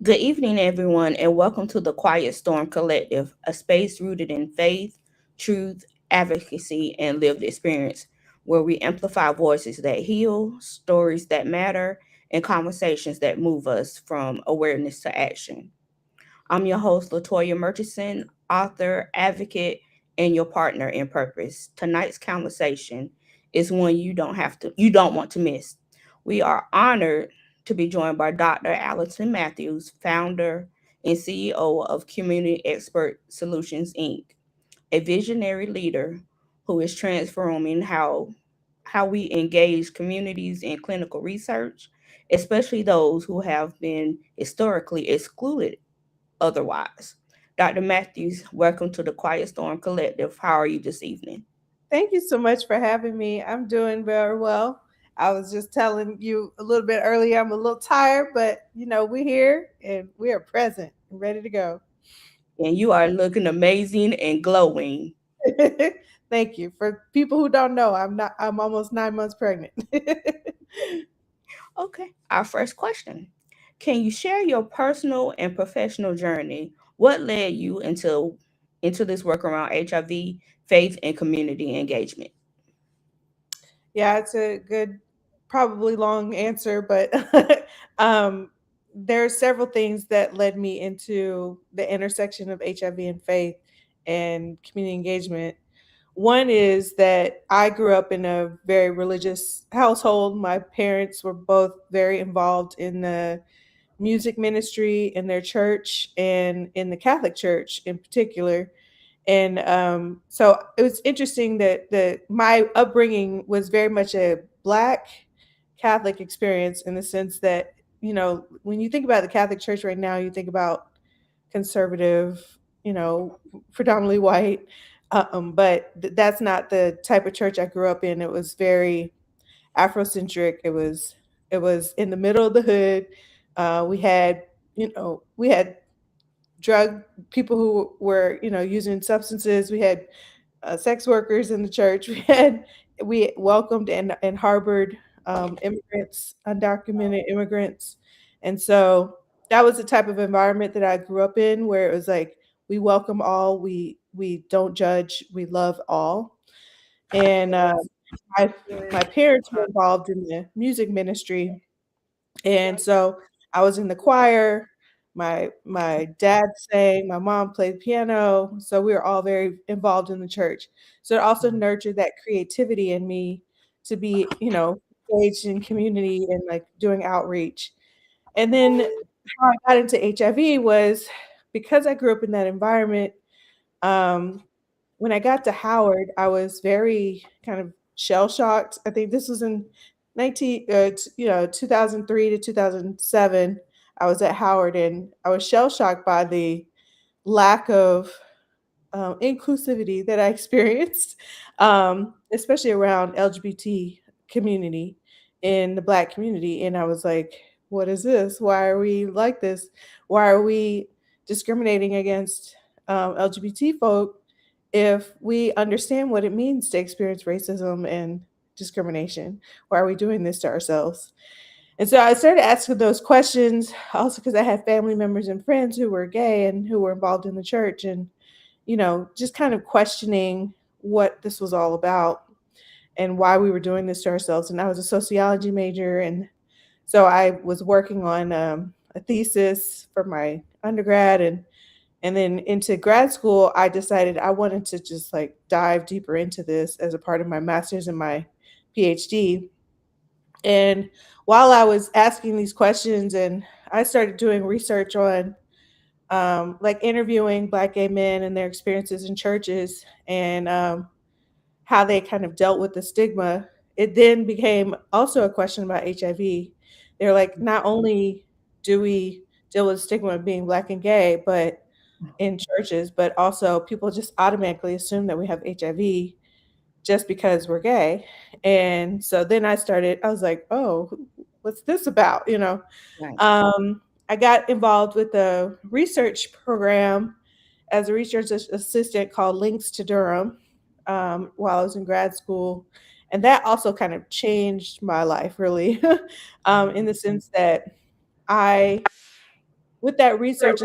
Good evening, everyone, and welcome to the Quiet Storm Collective, a space rooted in faith, truth, advocacy, and lived experience, where we amplify voices that heal, stories that matter, and conversations that move us from awareness to action. I'm your host, Latoya Murchison, author, advocate, and your partner in purpose. Tonight's conversation is one you don't want to miss. We are honored to be joined by Dr. Allison Mathews, founder and CEO of Community Expert Solutions Inc., a visionary leader who is transforming how we engage communities in clinical research, especially those who have been historically excluded otherwise. Dr. Matthews, welcome to the Quiet Storm Collective. How are you this evening? Thank you so much for having me. I'm doing very well. I was just telling you a little bit earlier, I'm a little tired, but we're here and we are present and ready to go. And you are looking amazing and glowing. Thank you. For people who don't know, I'm almost 9 months pregnant. Okay, our first question. Can you share your personal and professional journey? What led you into this work around HIV, faith, and community engagement? Yeah, it's a good, probably long answer, but um, there are several things that led me into the intersection of HIV and faith and community engagement. One is that I grew up in a very religious household. My parents were both very involved in the music ministry in their church and in the Catholic Church in particular. And so it was interesting that my upbringing was very much a Black Catholic experience in the sense that, when you think about the Catholic Church right now, you think about conservative, you know, predominantly white. But that's not the type of church I grew up in. It was very Afrocentric. It was in the middle of the hood. We had drug people who were using substances. We had sex workers in the church. We welcomed and harbored immigrants, undocumented immigrants, and so that was the type of environment that I grew up in, where it was like we welcome all, we don't judge, we love all. And my my parents were involved in the music ministry, and so I was in the choir. My dad sang, my mom played piano, so we were all very involved in the church. So it also nurtured that creativity in me to be, engaged in community and like doing outreach. And then how I got into HIV was because I grew up in that environment. Um, when I got to Howard, I was very kind of shell shocked. I think this was in 2003 to 2007. I was at Howard, and I was shell shocked by the lack of inclusivity that I experienced, especially around LGBT community in the Black community. And I was like, what is this? Why are we like this? Why are we discriminating against LGBT folk if we understand what it means to experience racism and discrimination? Why are we doing this to ourselves? And so I started asking those questions also because I had family members and friends who were gay and who were involved in the church, and just kind of questioning what this was all about and why we were doing this to ourselves. And I was a sociology major, and so I was working on a thesis for my undergrad, and then into grad school, I decided I wanted to just like dive deeper into this as a part of my master's and my PhD. And while I was asking these questions, and I started doing research on like interviewing Black gay men and their experiences in churches, and how they kind of dealt with the stigma, it then became also a question about HIV. They're like, not only do we deal with stigma of being Black and gay, but in churches, but also people just automatically assume that we have HIV just because we're gay. And so then I was like, oh, what's this about? Right. I got involved with a research program as a research assistant called Links to Durham while I was in grad school. And that also kind of changed my life, really, in the sense that I with that research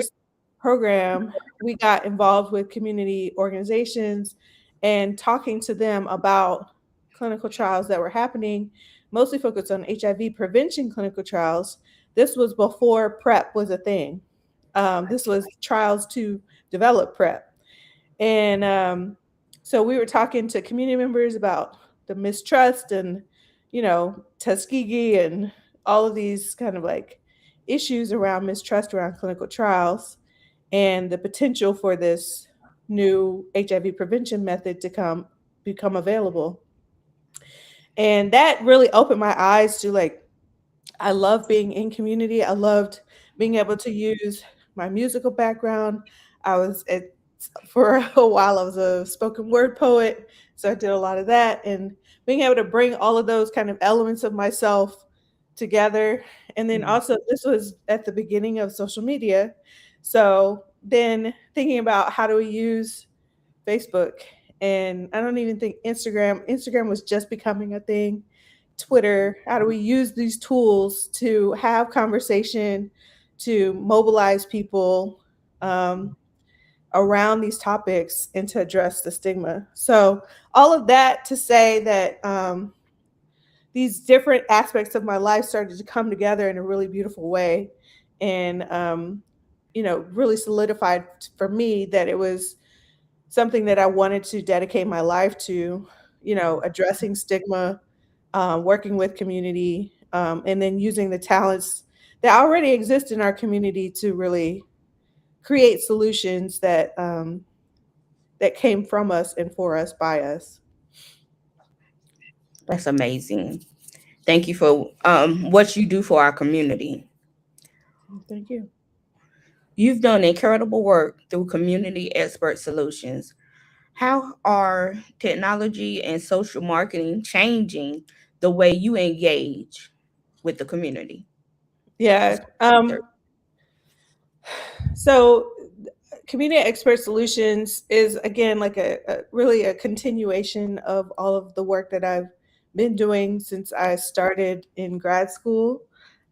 program, we got involved with community organizations and talking to them about clinical trials that were happening, mostly focused on HIV prevention clinical trials. This was before PrEP was a thing. This was trials to develop PrEP. And so we were talking to community members about the mistrust and, Tuskegee and all of these kind of like issues around mistrust around clinical trials and the potential for this new HIV prevention method to become available. And that really opened my eyes to like I love being in community. I loved being able to use my musical background. I was at for a while I was a spoken word poet, so I did a lot of that and being able to bring all of those kind of elements of myself together. And then Mhm. also this was at the beginning of social media. So then thinking about how do we use Facebook, and I don't even think Instagram was just becoming a thing. Twitter, how do we use these tools to have conversation, to mobilize people um, around these topics and to address the stigma? So all of that to say that these different aspects of my life started to come together in a really beautiful way, and really solidified for me that it was something that I wanted to dedicate my life to, addressing stigma, working with community, and then using the talents that already exist in our community to really create solutions that came from us and for us by us. That's amazing. Thank you for what you do for our community. Thank you. You've done incredible work through community expert solutions. How are technology and social marketing changing the way you engage with the community? Yeah. So community expert solutions is again like a really a continuation of all of the work that I've been doing since I started in grad school,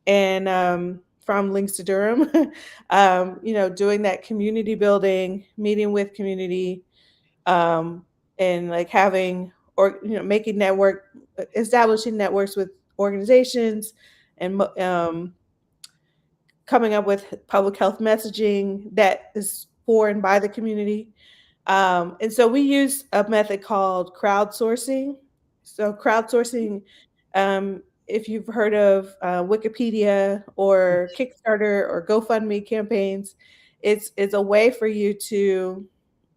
and from Links to Durham. Doing that community building, meeting with community, um, and like having or making establishing networks with organizations, and coming up with public health messaging that is for and by the community. And so we use a method called crowdsourcing. So crowdsourcing, if you've heard of Wikipedia or Kickstarter or GoFundMe campaigns, it's a way for you to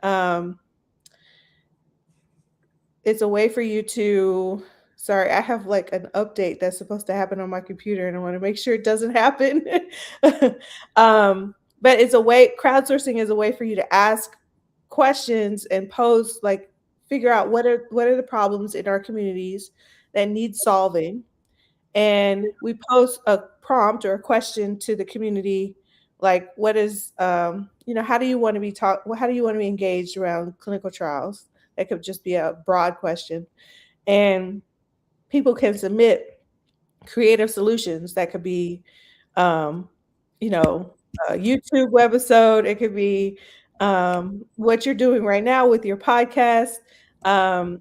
um, it's a way for you to sorry, I have like an update that's supposed to happen on my computer and I want to make sure it doesn't happen. But it's a way crowdsourcing is a way for you to ask questions and pose like figure out what are the problems in our communities that need solving, and we pose a prompt or a question to the community like what is how do you want to be taught how do you want to be engaged around clinical trials. That could just be a broad question, and people can submit creative solutions that could be um, you know a YouTube webisode. It could be what you're doing right now with your podcast.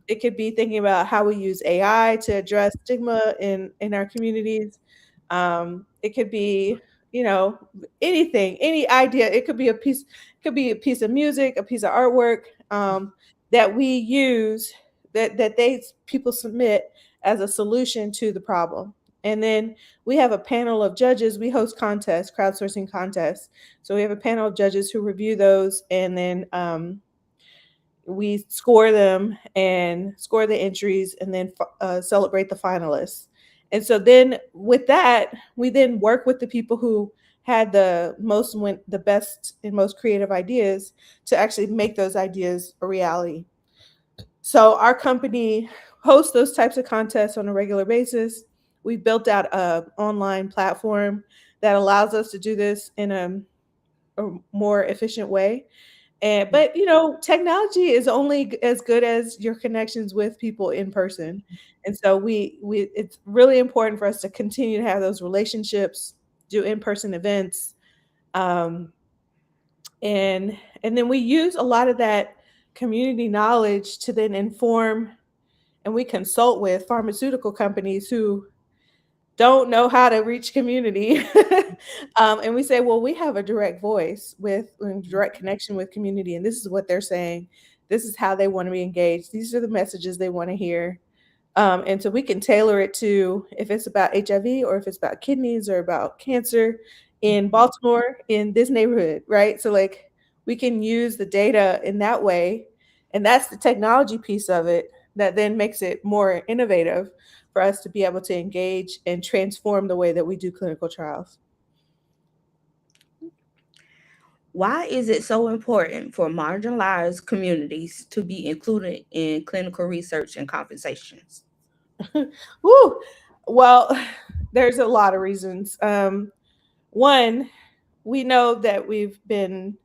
It could be thinking about how we use AI to address stigma in our communities. It could be you know anything, any idea. It could be a piece of music, a piece of artwork that we use that they people submit as a solution to the problem. And then we have a panel of judges. We host contests, crowdsourcing contests. So we have a panel of judges who review those, and then we score them and score the entries, and then celebrate the finalists. And so then with that, we then work with the people who had the best and most creative ideas to actually make those ideas a reality. So our company hosts those types of contests on a regular basis. We built out a online platform that allows us to do this in a more efficient way. And but technology is only as good as your connections with people in person. And so we it's really important for us to continue to have those relationships, do in-person events, Um, and then we use a lot of that community knowledge to then inform, and we consult with pharmaceutical companies who don't know how to reach community. And we say, well, we have a direct voice with direct connection with community, and this is what they're saying. This is how they want to be engaged. These are the messages they want to hear. And so we can tailor it to if it's about HIV or if it's about kidneys or about cancer in Baltimore in this neighborhood, right? So like we can use the data in that way. And that's the technology piece of it that then makes it more innovative for us to be able to engage and transform the way that we do clinical trials. Why is it so important for marginalized communities to be included in clinical research and conversations? Woo! Well, there's a lot of reasons. One, we know that we've been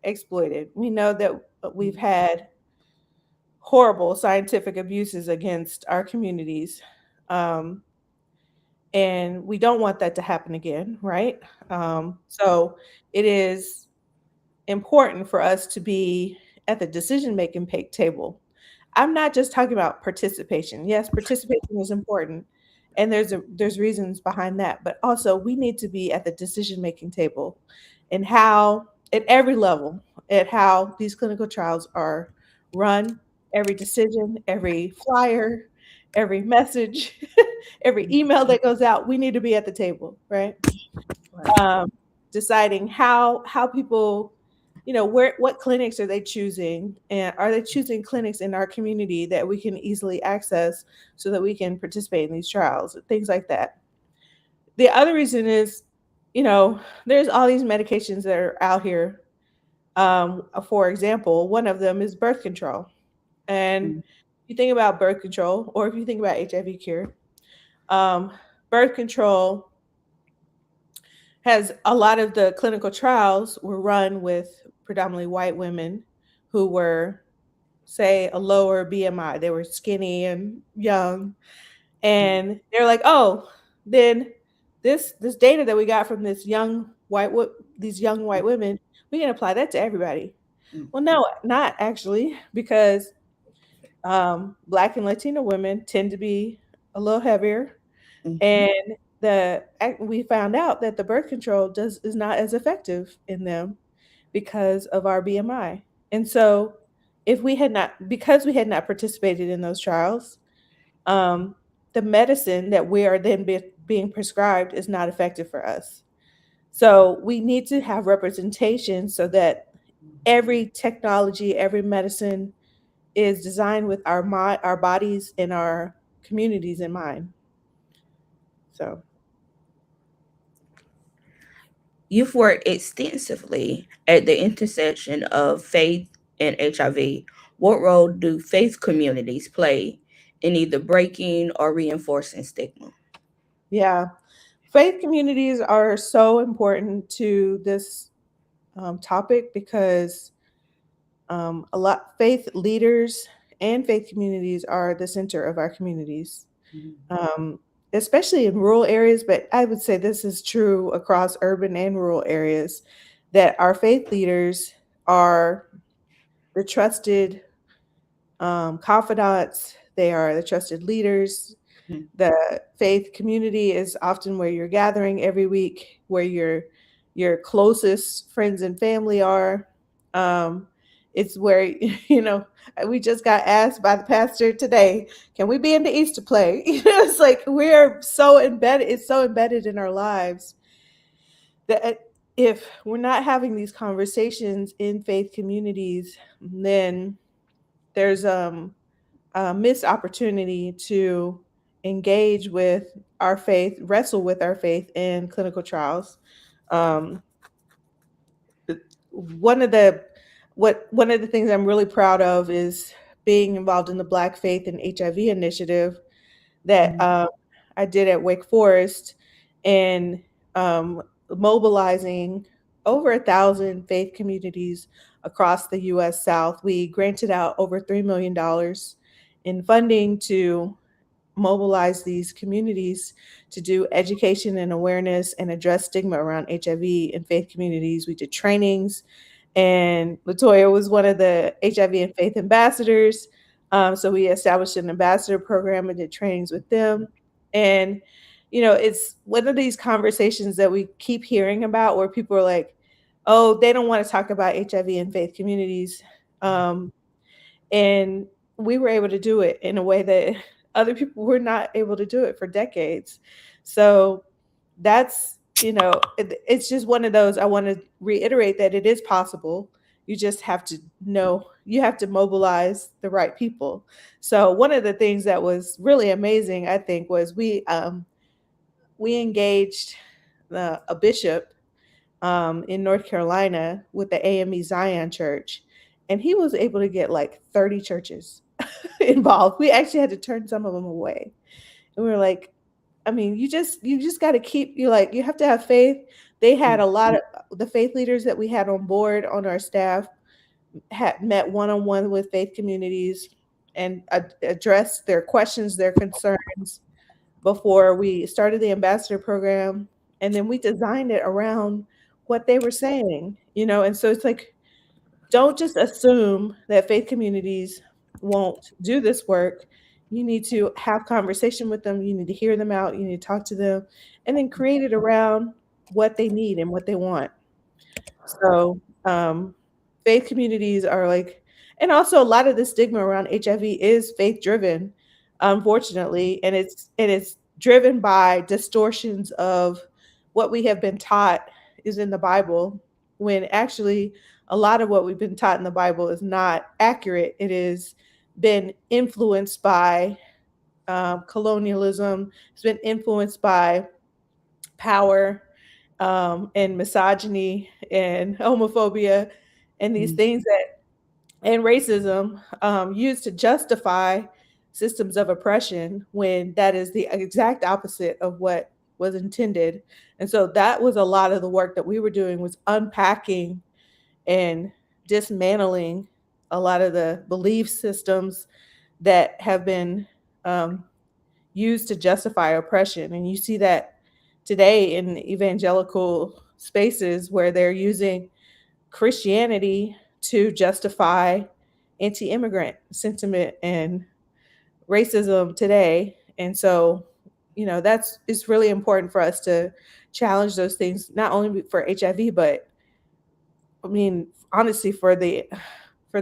exploited. We know that we've had horrible scientific abuses against our communities. Um, and we don't want that to happen again, right? So it is important for us to be at the decision making table. I'm not just talking about participation. Yes, participation is important, and there's reasons behind that, but also we need to be at the decision making table, and how at every level, at how these clinical trials are run, every decision, every flyer, every message, every email that goes out, we need to be at the table, right? Right. um, Deciding how people, where what clinics are they choosing, and are they choosing clinics in our community that we can easily access so that we can participate in these trials, things like that. The other reason is, there's all these medications that are out here. For example, one of them is birth control, and you think about birth control, or if you think about HIV cure, um, birth control has a lot of the clinical trials were run with predominantly white women who were, say, a lower BMI. They were skinny and young, and they're like, oh, then this data that we got from these young white women, we can apply that to everybody. Well, no, not actually, because Black and Latino women tend to be a little heavier, Mhm. and we found out that the birth control does is not as effective in them because of our BMI. And so, if we had not, because we had not participated in those trials, um, the medicine that we are then being prescribed is not effective for us. So we need to have representation so that every technology, every medicine is designed with our bodies and our communities in mind. So You've worked extensively at the intersection of faith and HIV. What role do faith communities play in either breaking or reinforcing stigma? yeah, faith communities are so important to this topic because a lot faith leaders and faith communities are the center of our communities, um, especially in rural areas. But I would say this is true across urban and rural areas, that our faith leaders are the trusted confidants. They are the trusted leaders. The faith community is often where you're gathering every week, where your closest friends and family are. Um, it's where we just got asked by the pastor today, can we be in the Easter play? It's like we're so embedded. It's so embedded in our lives that if we're not having these conversations in faith communities, then there's a missed opportunity to engage with our faith, wrestle with our faith in clinical trials. Um, one of the one of the things I'm really proud of is being involved in the Black Faith and HIV initiative that I did at Wake Forest, and mobilizing over 1,000 faith communities across the U.S. South. We granted out over $3 million in funding to mobilize these communities to do education and awareness and address stigma around HIV in faith communities. We did trainings, and Latoya was one of the HIV and faith ambassadors. So we established an ambassador program and did trainings with them. And, it's one of these conversations that we keep hearing about where people are like, oh, they don't want to talk about HIV in faith communities. Um, and we were able to do it in a way that other people were not able to do it for decades. So that's, it's just one of those. I want to reiterate that it is possible. You just have to know, you have to mobilize the right people. So one of the things that was really amazing, I think, was we engaged a bishop in North Carolina with the AME Zion Church, and he was able to get like 30 churches involved. We actually had to turn some of them away, and we were like, I mean, you just got to keep you like you have to have faith. They had a lot of the faith leaders that we had on board on our staff had met one on one with faith communities and addressed their questions, their concerns before we started the ambassador program, and then we designed it around what they were saying, and so it's like, don't just assume that faith communities won't do this work. You need to have conversation with them, you need to hear them out, you need to talk to them, and then create it around what they need and what they want. So, faith communities are like, and also a lot of the stigma around HIV is faith driven, unfortunately, and it's driven by distortions of what we have been taught is in the Bible, when actually a lot of what we've been taught in the Bible is not accurate. It has been influenced by colonialism. It's been influenced by power, and misogyny and homophobia and these things that and racism, used to justify systems of oppression when that is the exact opposite of what was intended. And so that was a lot of the work that we were doing, was unpacking and dismantling a lot of the belief systems that have been um, used to justify oppression. And you see that today in evangelical spaces where they're using Christianity to justify anti immigrant sentiment and racism today. And so, that's it's really important for us to challenge those things, not only for HIV, but I mean, honestly, for the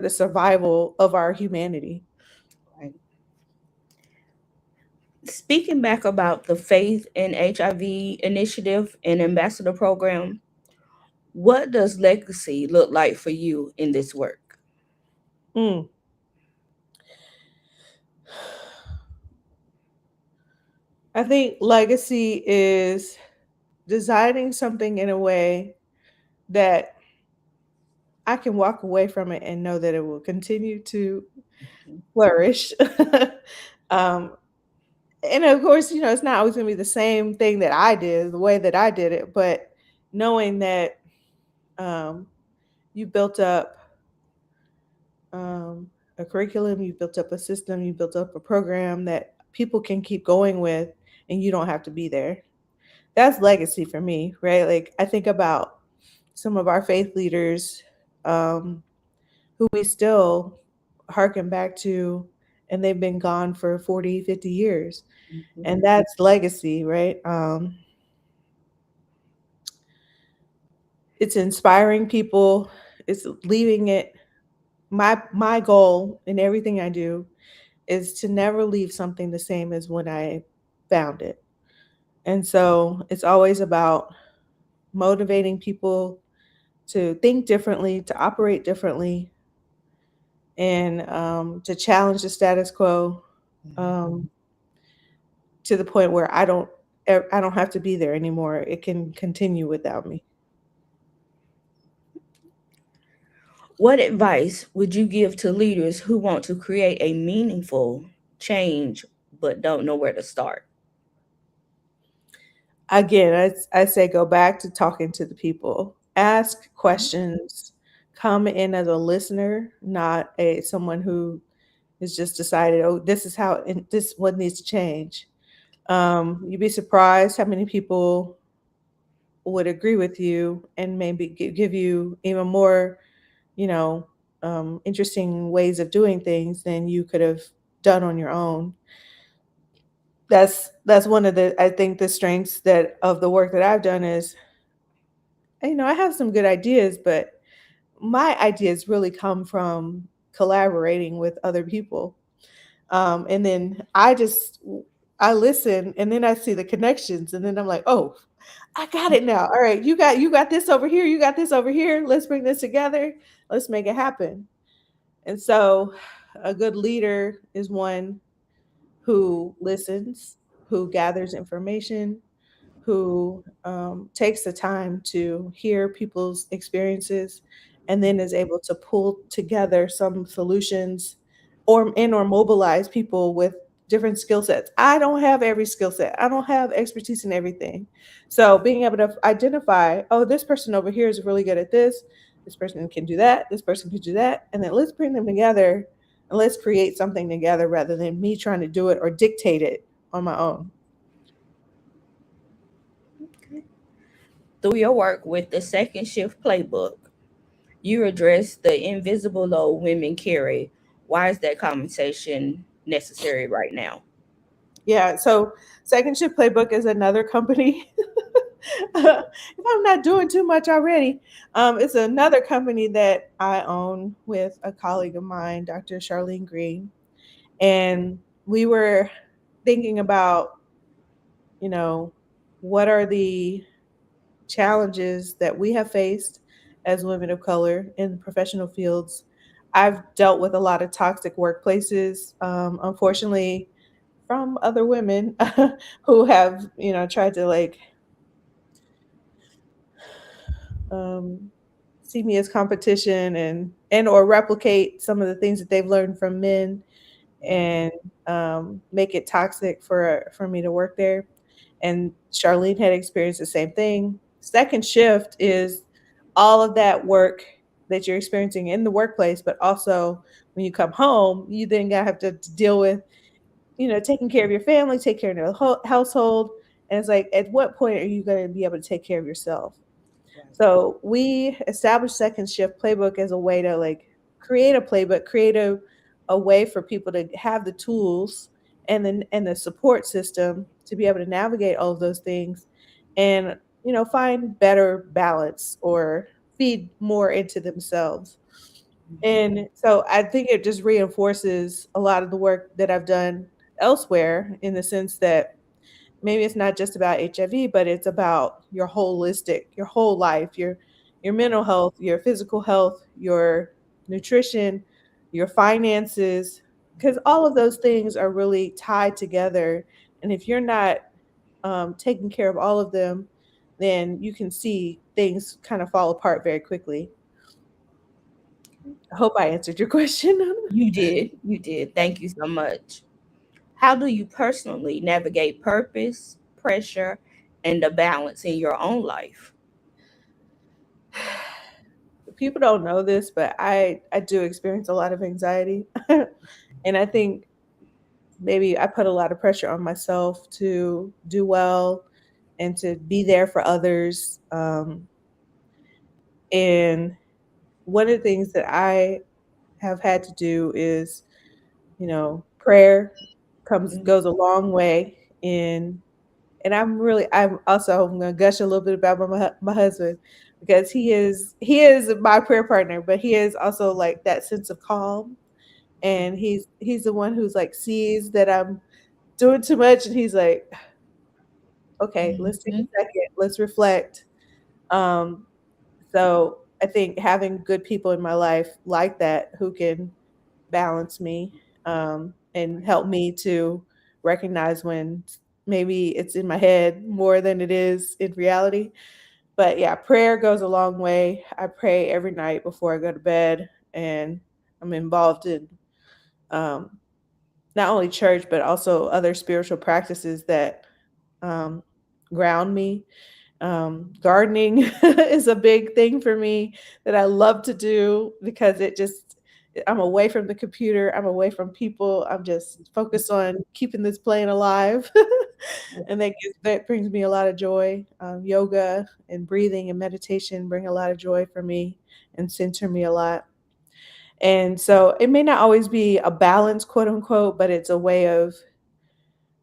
survival of our humanity. Right. Speaking back about the Faith and HIV initiative and ambassador program, what does legacy look like for you in this work? Mm. I think legacy is designing something in a way that I can walk away from it and know that it will continue to flourish. um, and of course, it's not always going to be the same thing that I did, the way that I did it, but knowing that um, you built up um, a curriculum, you built up a system, you built up a program that people can keep going with, and you don't have to be there. That's legacy for me, right? Like I think about some of our faith leaders, um, who we still harken back to, and they've been gone for 40, 50 years. And that's legacy, right? It's inspiring people, it's leaving it. My goal in everything I do is to never leave something the same as when I found it. And so it's always about motivating people to think differently, to operate differently, and to challenge the status quo, um, to the point where I don't have to be there anymore. It can continue without me. What advice would you give to leaders who want to create a meaningful change but don't know where to start? Again, I say go back to talking to the people. Ask questions. Come in as a listener, not a someone who It's just decided, oh, this is how, and this what needs to change. You'd be surprised how many people would agree with you and maybe give you even more, you know, interesting ways of doing things than you could have done on your own. That's one of the, I think, the strengths that of the work that I've done is, I have some good ideas, but my ideas really come from collaborating with other people. And then I listen, and then I see the connections, and then I'm like, oh, I got it now. All right, you got this over here, you got this over here. Let's bring this together. Let's make it happen. And so, a good leader is one who listens, who gathers information, who takes the time to hear people's experiences and then is able to pull together some solutions or mobilize people with different skill sets. I don't have every skill set. I don't have expertise in everything. So being able to identify, oh, this person over here is really good at this. This person can do that. This person can do that. And then let's bring them together and let's create something together rather than me trying to do it or dictate it on my own. Through your work with the Second Shift Playbook, you address the invisible load women carry. Why is that conversation necessary right now? Yeah, so Second Shift Playbook is another company. If I'm not doing too much already, it's another company that I own with a colleague of mine, Dr. Charlene Green. And we were thinking about, you know, what are the challenges that we have faced as women of color in professional fields. I've dealt with a lot of toxic workplaces, unfortunately, from other women who have, tried to like um, see me as competition and or replicate some of the things that they've learned from men and make it toxic for me to work there. And Charlene had experienced the same thing. Second shift is all of that work that you're experiencing in the workplace, but also when you come home, you then gotta have to deal with, taking care of your family, take care of the household. And it's like, at what point are you going to be able to take care of yourself? So we established Second Shift Playbook as a way to like create a playbook, create a way for people to have the tools and the support system to be able to navigate all of those things and find better balance or feed more into themselves. And so I think it just reinforces a lot of the work that I've done elsewhere in the sense that maybe it's not just about HIV, but it's about your whole life, your mental health, your physical health, your nutrition, your finances, because all of those things are really tied together. And if you're not taking care of all of them, then you can see things kind of fall apart very quickly. I hope I answered your question. You did. You did. Thank you so much. How do you personally navigate purpose, pressure, and the balance in your own life? People don't know this, but I do experience a lot of anxiety. And I think maybe I put a lot of pressure on myself to do well and to be there for others. And one of the things that I have had to do is, prayer comes Mhm. goes a long way in. And I'm gonna gush a little bit about my husband because he is my prayer partner, but he is also like that sense of calm, and he's the one who's like sees that I'm doing too much, and he's like, okay, let's take a Mhm. second, let's reflect. Um, so I think having good people in my life like that who can balance me and help me to recognize when maybe it's in my head more than it is in reality. But yeah, prayer goes a long way. I pray every night before I go to bed, and I'm involved in um, not only church but also other spiritual practices that um, ground me. Gardening is a big thing for me that I love to do because it just I'm away from the computer. I'm away from people. I'm just focused on keeping this plane alive. And that brings me a lot of joy. Yoga and breathing and meditation bring a lot of joy for me and center me a lot. And so it may not always be a balance, quote unquote, but it's a way of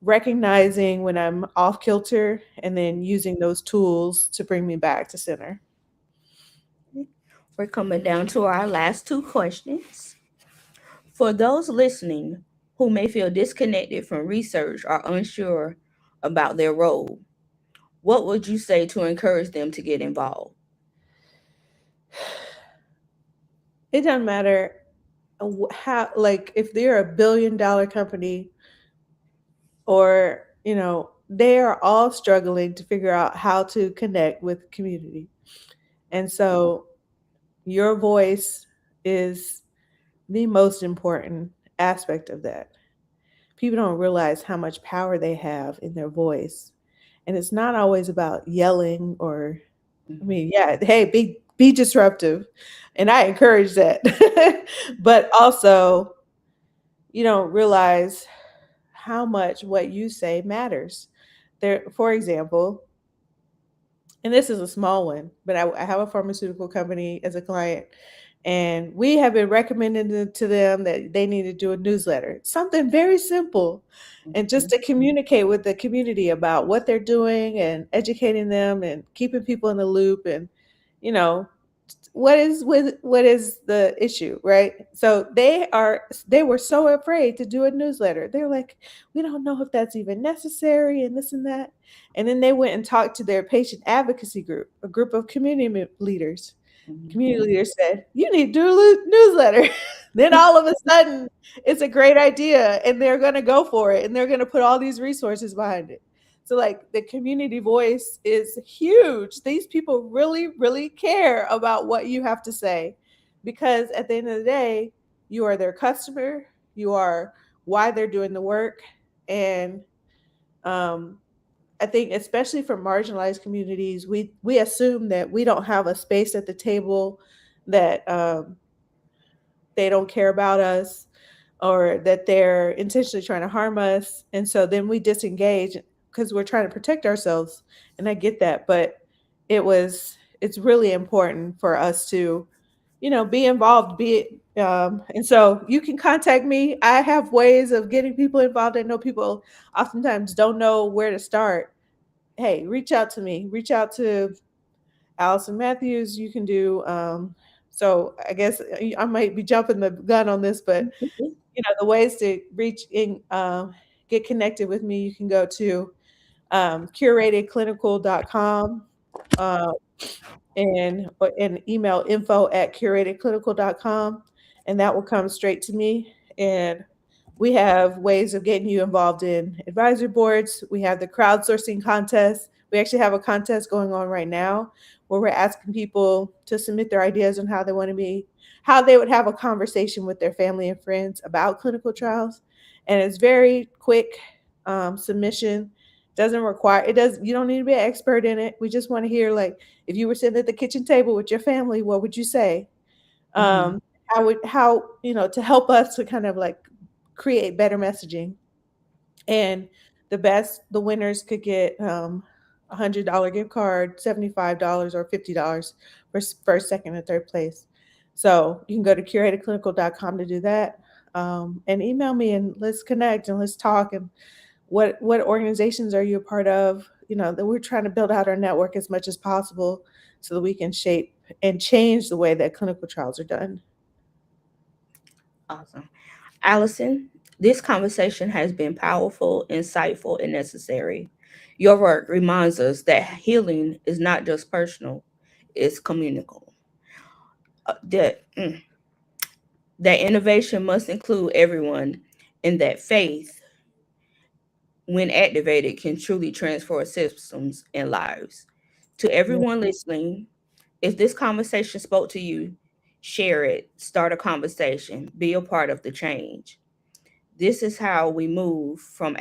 recognizing when I'm off kilter and then using those tools to bring me back to center. We're coming down to our last two questions. For those listening who may feel disconnected from research or unsure about their role, what would you say to encourage them to get involved? It doesn't matter how, like, if they're $1 billion company or, they are all struggling to figure out how to connect with community. And so your voice is the most important aspect of that. People don't realize how much power they have in their voice. And it's not always about yelling or, I mean, yeah, hey, be disruptive. And I encourage that. But also, you don't realize how much what you say matters. There, for example, and this is a small one, but I have a pharmaceutical company as a client, and we have been recommending to them that they need to do a newsletter, something very simple, and just to communicate with the community about what they're doing and educating them and keeping people in the loop and, you know, what is the issue, right? So they were so afraid to do a newsletter. They're like, we don't know if that's even necessary and this and that. And then they went and talked to their patient advocacy group, a group of leaders. Community leaders said, you need to do a newsletter. Then all of a sudden, it's a great idea and they're going to go for it and they're going to put all these resources behind it. So, like, the community voice is huge. These people really, really care about what you have to say because at the end of the day, you are their customer, you are why they're doing the work. And um, I think, especially for marginalized communities, we assume that we don't have a space at the table, that they don't care about us, or that they're intentionally trying to harm us. And so then we disengage because we're trying to protect ourselves. And I get that. But it's really important for us to, be involved, and so you can contact me. I have ways of getting people involved. I know people oftentimes don't know where to start. Hey, reach out to me. Reach out to Allison Mathews. You can do, so I guess I might be jumping the gun on this, but the ways to reach in, get connected with me, you can go to curatedclinical.com, uh, and email info@curatedclinical.com, and that will come straight to me. And we have ways of getting you involved in advisory boards. We have the crowdsourcing contest. We actually have a contest going on right now where we're asking people to submit their ideas on how they would have a conversation with their family and friends about clinical trials. And it's very quick submission. Doesn't require it does You don't need to be an expert in it. We just want to hear, like, if you were sitting at the kitchen table with your family, what would you say? Mm-hmm. How to help us to kind of like create better messaging. And the winners could get $100 gift card, $75 or $50 for first, second, and third place. So you can go to curatedclinical.com to do that, and email me and let's connect and let's talk. And what organizations are you a part of? That we're trying to build out our network as much as possible so that we can shape and change the way that clinical trials are done. Awesome. Allison, this conversation has been powerful, insightful, and necessary. Your work reminds us that healing is not just personal, it's communicable. That innovation must include everyone, and that faith, when activated, can truly transform systems and lives. To Yeah. everyone listening, if this conversation spoke to you, share it, start a conversation, be a part of the change. This is how we move from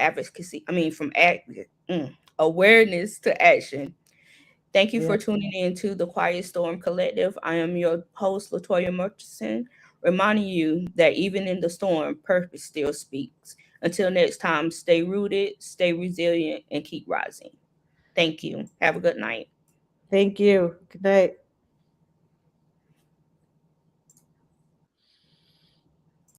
awareness to action. Thank you Yeah. for tuning in to the Quiet Storm Collective. I am your host, Latoya Murchison, reminding you that even in the storm, purpose still speaks. Until next time, stay rooted, stay resilient, and keep rising. Thank you. Have a good night. Thank you. Good night.